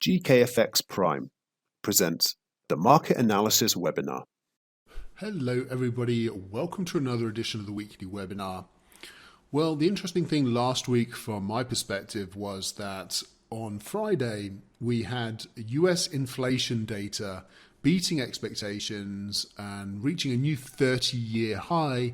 GKFX Prime presents the Market Analysis Webinar. Hello everybody, welcome to another edition of the weekly webinar. Well, the interesting thing last week from my perspective was that on Friday we had US inflation data beating expectations and reaching a new 30-year high,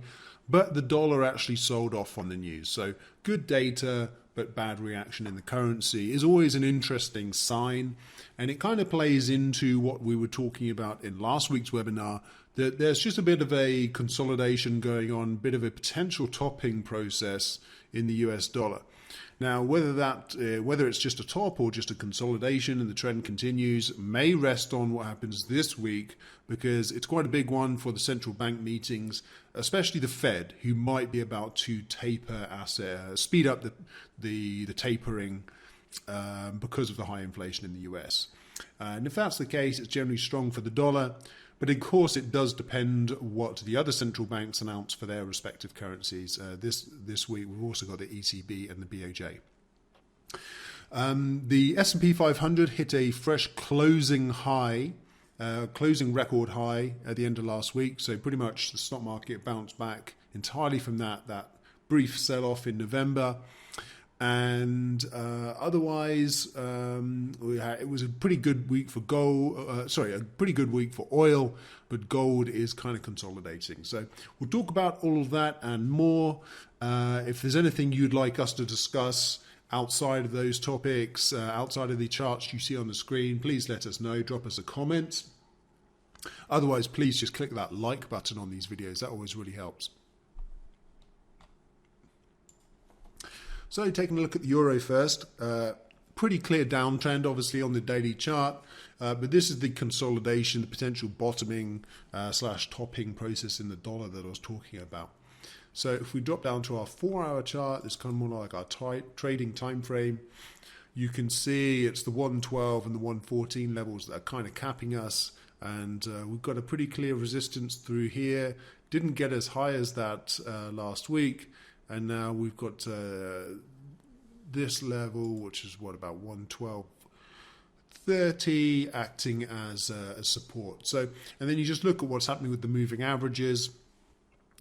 but the dollar actually sold off on the news. So good data, but bad reaction in the currency is always an interesting sign. And it kind of plays into what we were talking about in last week's webinar, that there's just a bit of a consolidation going on, a bit of a potential topping process in the US dollar. Now, whether it's just a top or just a consolidation and the trend continues may rest on what happens this week, because it's quite a big one for the central bank meetings, especially the Fed, who might be about to speed up the tapering because of the high inflation in the US. And if that's the case, it's generally strong for the dollar. But of course, it does depend what the other central banks announce for their respective currencies. This week, we've also got the ECB and the BOJ. The S&P 500 hit a fresh closing record high at the end of last week. So pretty much the stock market bounced back entirely from that brief sell-off in November. And otherwise, it was a pretty good week for gold. A pretty good week for oil, but gold is kind of consolidating. So we'll talk about all of that and more. If there's anything you'd like us to discuss outside of those topics, outside of the charts you see on the screen, please let us know. Drop us a comment. Otherwise, please just click that like button on these videos. That always really helps. So taking a look at the euro first, pretty clear downtrend obviously on the daily chart, but this is the consolidation, the potential bottoming / topping process in the dollar that I was talking about. So if we drop down to our 4-hour chart, it's kind of more like our trading time frame. You can see it's the 112 and the 114 levels that are kind of capping us, and we've got a pretty clear resistance through here. Didn't get as high as that last week. And now we've got this level, which is about 112.30, acting as support. So, and then you just look at what's happening with the moving averages.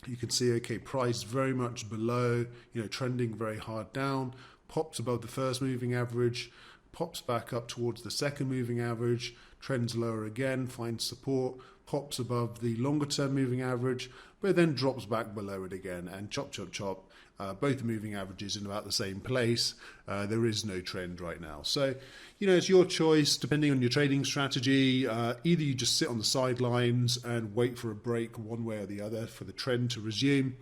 You can see, okay, price very much below, trending very hard down, pops above the first moving average, pops back up towards the second moving average, trends lower again, finds support, pops above the longer term moving average, but then drops back below it again, and chop, chop, chop. Both the moving averages in about the same place. There is no trend right now. So, it's your choice depending on your trading strategy. Either you just sit on the sidelines and wait for a break one way or the other for the trend to resume,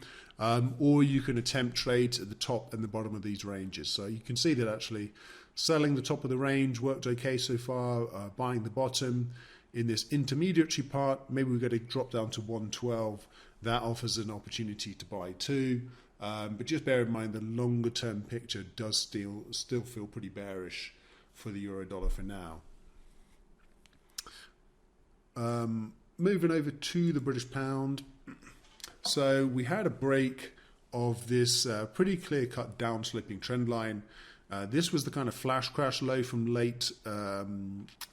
or you can attempt trades at the top and the bottom of these ranges. So you can see that actually selling the top of the range worked okay so far, buying the bottom in this intermediary part. Maybe we're going to drop down to 112. That offers an opportunity to buy too. But just bear in mind the longer term picture does still feel pretty bearish for the euro dollar for now. Moving over to the British pound. So we had a break of this pretty clear cut down slipping trend line. This was the kind of flash crash low from late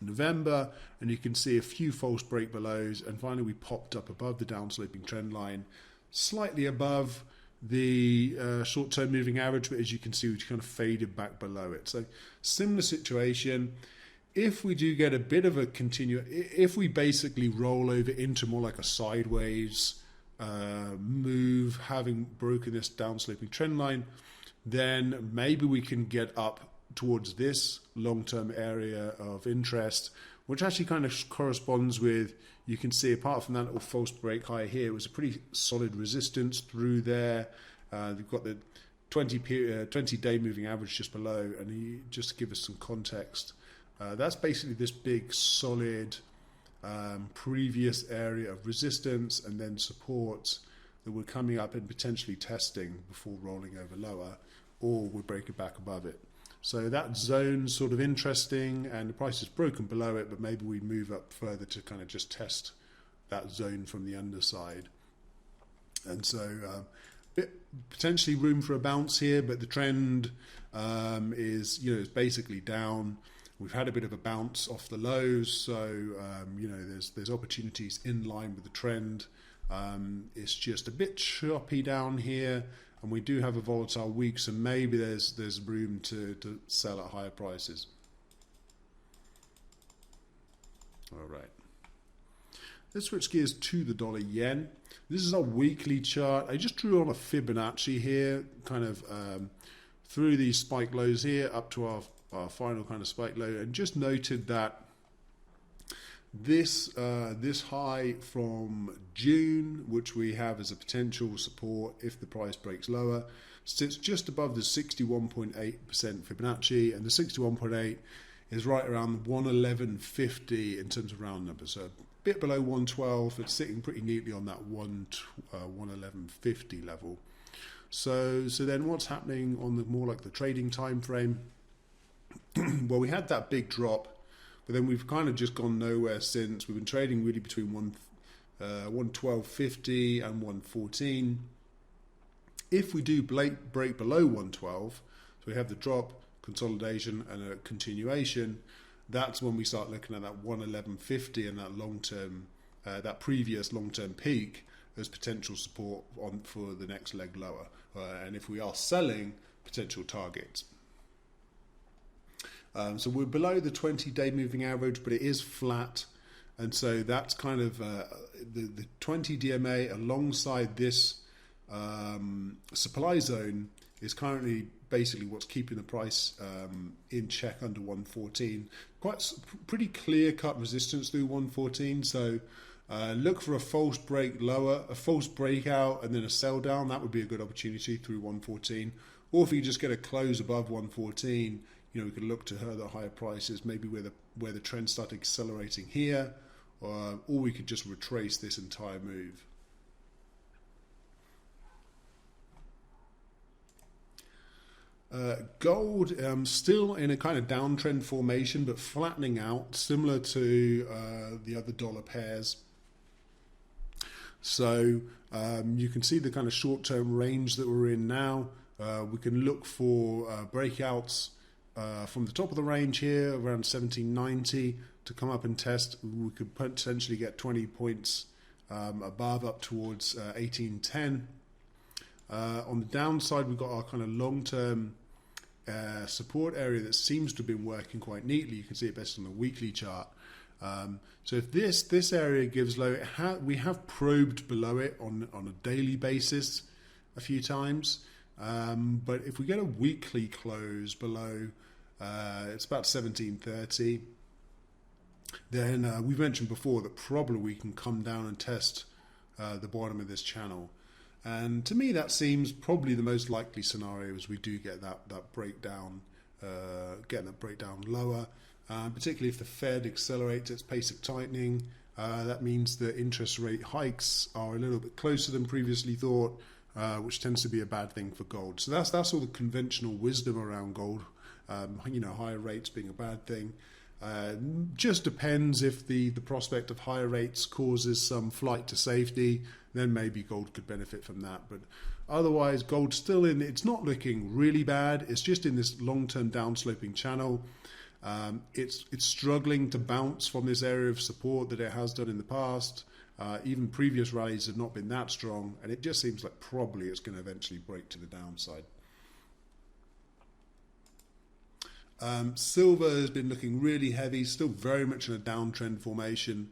November, and you can see a few false break belows, and finally we popped up above the down sloping trend line, slightly above the short-term moving average, but as you can see, we kind of faded back below it. So similar situation. If we do get a bit of a if we basically roll over into more like a sideways move, having broken this down-sloping trend line, then maybe we can get up towards this long-term area of interest, which actually kind of corresponds with, you can see apart from that little false break high here, it was a pretty solid resistance through there. We've got the 20-day moving average just below, and just to give us some context, that's basically this big solid previous area of resistance and then support that we're coming up and potentially testing before rolling over lower, or we break it back above it. So that zone's sort of interesting, and the price is broken below it, but maybe we move up further to kind of just test that zone from the underside. And so potentially room for a bounce here, but the trend is, is basically down. We've had a bit of a bounce off the lows, so you know, there's opportunities in line with the trend. It's just a bit choppy down here, and we do have a volatile week, so maybe there's room to sell at higher prices. All right. Let's switch gears to the dollar yen. This is our weekly chart. I just drew on a Fibonacci here, kind of through these spike lows here up to our final kind of spike low, and just noted that this high from June, which we have as a potential support if the price breaks lower, sits just above the 61.8% Fibonacci, and the 61.8 is right around 111.50 in terms of round numbers. So a bit below 112, it's sitting pretty neatly on that 111.50 level. So then what's happening on the more like the trading time frame? Well, we had that big drop, but then we've kind of just gone nowhere since. We've been trading really between 112.50 and 114. If we do break below 112, so we have the drop, consolidation, and a continuation, that's when we start looking at that 111.50 and that long-term, that previous long-term peak as potential support for the next leg lower. And if we are selling, potential targets. So we're below the 20-day moving average, but it is flat. And so that's kind of the 20 DMA alongside this supply zone is currently basically what's keeping the price in check under 114. Pretty clear-cut resistance through 114. So look for a false break lower, a false breakout, and then a sell down. That would be a good opportunity through 114. Or if you just get a close above 114, you know, we could look to the higher prices, maybe where the trend started accelerating here, or we could just retrace this entire move. Gold still in a kind of downtrend formation, but flattening out, similar to the other dollar pairs. So you can see the kind of short-term range that we're in now. We can look for breakouts from the top of the range here, around 1790, to come up and test. We could potentially get 20 points above, up towards 1810. On the downside, we've got our kind of long-term support area that seems to have been working quite neatly. You can see it best on the weekly chart. So if this area gives low, we have probed below it on a daily basis a few times. But if we get a weekly close below, it's about 1730, then we've mentioned before that probably we can come down and test the bottom of this channel. And to me, that seems probably the most likely scenario, as we do get that breakdown, getting that breakdown lower, particularly if the Fed accelerates its pace of tightening. That means that interest rate hikes are a little bit closer than previously thought, which tends to be a bad thing for gold. So that's all the conventional wisdom around gold. You know, higher rates being a bad thing. Just depends if the prospect of higher rates causes some flight to safety, then maybe gold could benefit from that. But otherwise, gold's still it's not looking really bad. It's just in this long-term downsloping channel. It's struggling to bounce from this area of support that it has done in the past. Even previous rallies have not been that strong, and it just seems like probably it's going to eventually break to the downside. Silver has been looking really heavy, still very much in a downtrend formation.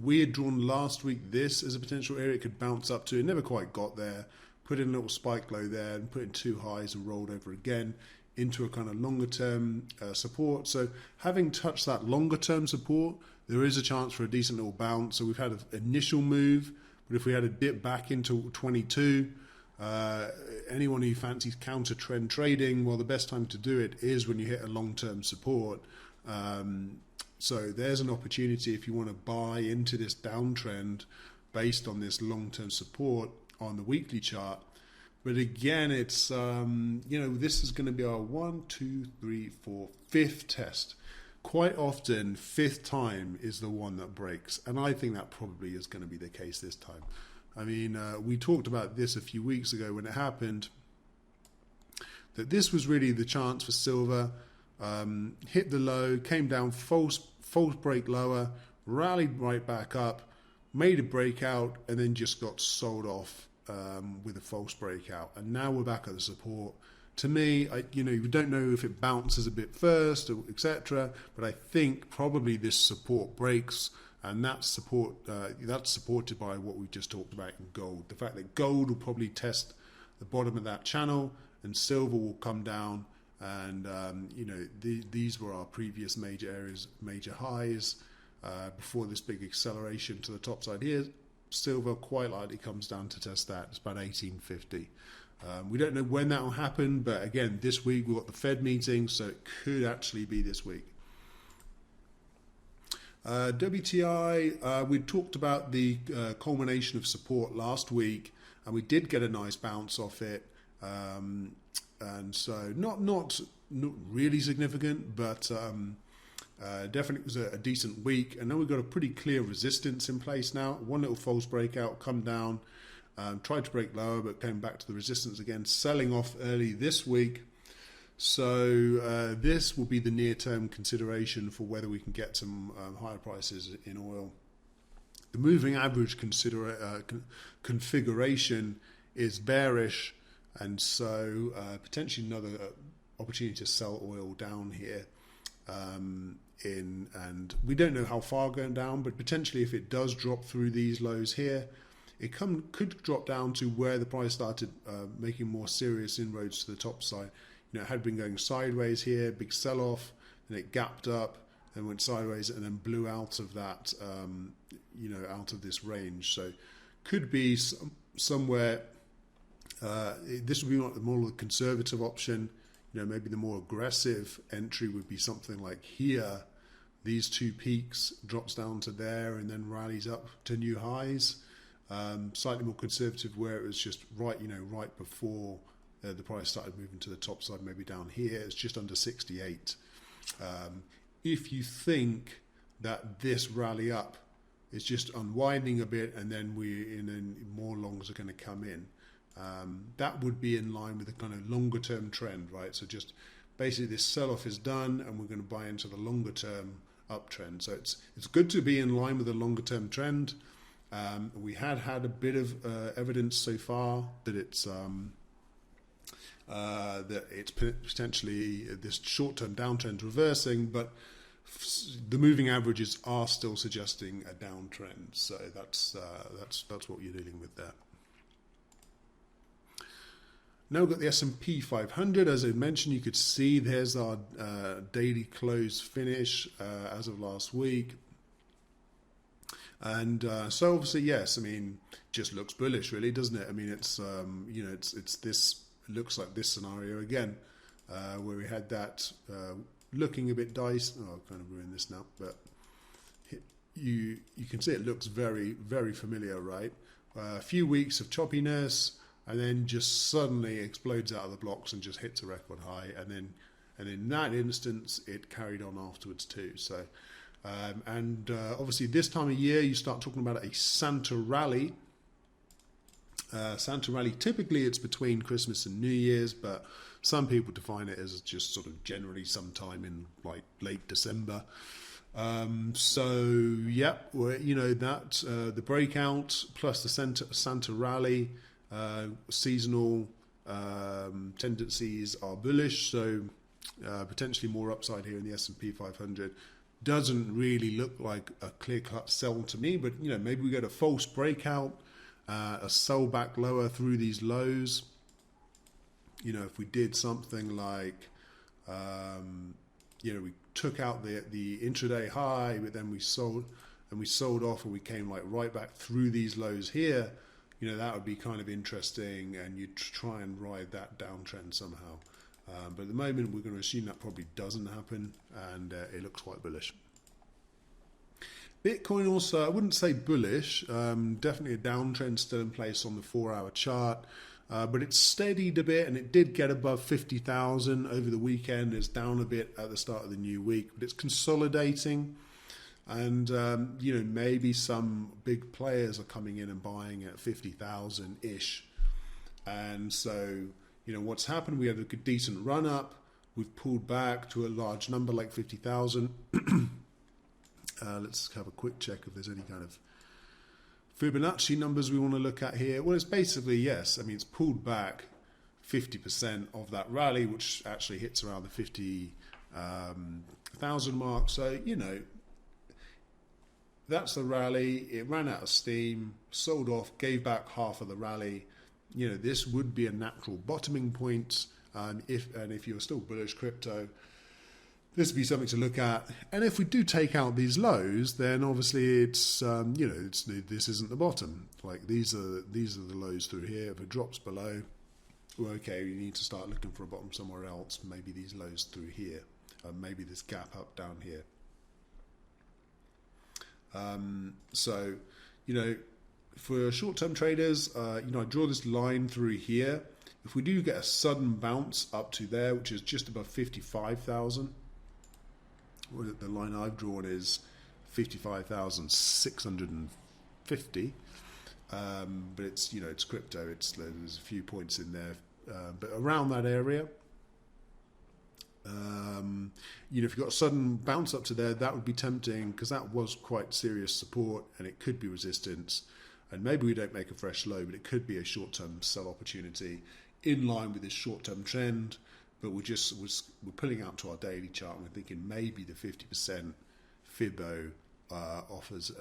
We had drawn last week this as a potential area it could bounce up to. It never quite got there. Put in a little spike low there and put in two highs and rolled over again into a kind of longer term support. So having touched that longer term support, there is a chance for a decent little bounce. So we've had an initial move, but if we had a dip back into 22, anyone who fancies counter trend trading, well, the best time to do it is when you hit a long term support. So there's an opportunity if you want to buy into this downtrend based on this long-term support on the weekly chart. But again, it's, you know, this is going to be our 5th test. Quite often, fifth time is the one that breaks. And I think that probably is going to be the case this time. I mean, we talked about this a few weeks ago when it happened, that this was really the chance for silver. hit the low, came down, false break lower, rallied right back up, made a breakout, and then just got sold off with a false breakout. And now we're back at the support. To me, you don't know if it bounces a bit first, etc. But I think probably this support breaks, and that's supported by what we just talked about in gold. The fact that gold will probably test the bottom of that channel, and silver will come down. And these were our previous major areas, major highs before this big acceleration to the top side here. Silver quite likely comes down to test that. It's about 1850. We don't know when that will happen, but again, this week we've got the Fed meeting, so it could actually be this week. WTI, we talked about the culmination of support last week, and we did get a nice bounce off it. And so not really significant, but definitely was a decent week. And then we've got a pretty clear resistance in place now. One little false breakout, come down, tried to break lower, but came back to the resistance again, selling off early this week. So this will be the near-term consideration for whether we can get some higher prices in oil. The moving average configuration is bearish, and so potentially another opportunity to sell oil down here. And we don't know how far going down, but potentially if it does drop through these lows here, it could drop down to where the price started making more serious inroads to the top side. It had been going sideways here, big sell-off, and it gapped up and went sideways and then blew out of that, out of this range. So could be somewhere. This would be more the conservative option. Maybe the more aggressive entry would be something like here. These two peaks drops down to there and then rallies up to new highs. Slightly more conservative where it was just right before the price started moving to the top side, maybe down here. It's just under 68. If you think that this rally up is just unwinding a bit and then more longs are going to come in, that would be in line with the kind of longer term trend, right? So just basically this sell-off is done and we're going to buy into the longer term uptrend. So it's good to be in line with the longer term trend. We had a bit of evidence so far that it's potentially this short-term downtrend reversing, but the moving averages are still suggesting a downtrend. So that's what you're dealing with there. Now we've got the S&P 500. As I mentioned, you could see there's our daily close finish as of last week. And so obviously, yes, just looks bullish, really, doesn't it? It's it's this. It looks like this scenario again, where we had that looking a bit dicey. Oh, I've kind of ruined this now, but you can see it looks very, very familiar, right? A few weeks of choppiness, and then just suddenly explodes out of the blocks and just hits a record high, and then in that instance, it carried on afterwards too. So, obviously, this time of year, you start talking about a Santa rally. Santa rally, typically it's between Christmas and New Year's, but some people define it as just sort of generally sometime in like late December. The breakout plus the Santa rally, seasonal tendencies are bullish, so potentially more upside here in the S&P 500. Doesn't really look like a clear-cut sell to me, but maybe we get a false breakout. A sell back lower through these lows. If we did something like, we took out the intraday high, but then we sold off, and we came like right back through these lows here. That would be kind of interesting, and you'd try and ride that downtrend somehow. But at the moment, we're going to assume that probably doesn't happen, and it looks quite bullish. Bitcoin also, I wouldn't say bullish, definitely a downtrend still in place on the 4-hour chart, but it's steadied a bit, and it did get above 50,000 over the weekend. It's down a bit at the start of the new week, but it's consolidating, and maybe some big players are coming in and buying at 50,000-ish, and so what's happened, we had a good decent run up. we've pulled back to a large number like 50,000. Let's have a quick check if there's any kind of Fibonacci numbers we want to look at here. Well, it's basically, yes, I mean, it's pulled back 50% of that rally, which actually hits around the 50,000 mark. So, you know, that's the rally. It ran out of steam, sold off, gave back half of the rally. You know, this would be a natural bottoming point. If you're still bullish crypto, this would be something to look at. And if we do take out these lows, then obviously it's you know, this isn't the bottom. Like these are the lows through here. If it drops below, well, okay, you need to start looking for a bottom somewhere else. Maybe these lows through here, maybe this gap up down here. So, you know, for short-term traders, you know, I draw this line through here. If we do get a sudden bounce up to there, which is just above 55,000, well, the line I've drawn is 55,650. But it's, you know, it's crypto. There's a few points in there, but around that area. You know, if you've got a sudden bounce up to there, that would be tempting because that was quite serious support and it could be resistance. And maybe we don't make a fresh low, but it could be a short-term sell opportunity in line with this short-term trend. But we're pulling out to our daily chart and we're thinking maybe the 50% Fibo offers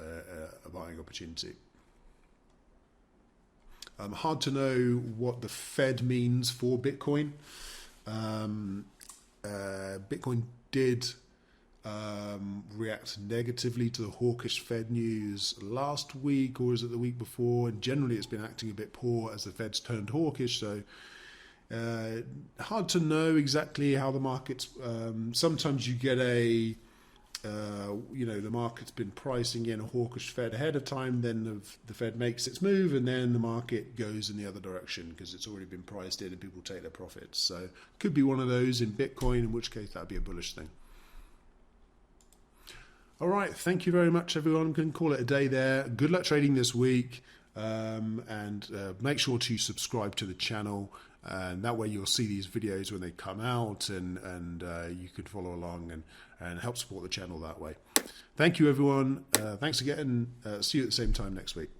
a buying opportunity. Hard to know what the Fed means for Bitcoin. Bitcoin did react negatively to the hawkish Fed news last week, or is it the week before? And generally it's been acting a bit poor as the Fed's turned hawkish. So hard to know exactly how the market's... sometimes you get you know, the market's been pricing in a hawkish Fed ahead of time, then the Fed makes its move, and then the market goes in the other direction because it's already been priced in and people take their profits. So could be one of those in Bitcoin, in which case that would be a bullish thing. All right, thank you very much, everyone. Can call it a day there. Good luck trading this week, and make sure to subscribe to the channel, and that way you'll see these videos when they come out, and you can follow along and help support the channel that way. Thank you, everyone. Thanks again. See you at the same time next week.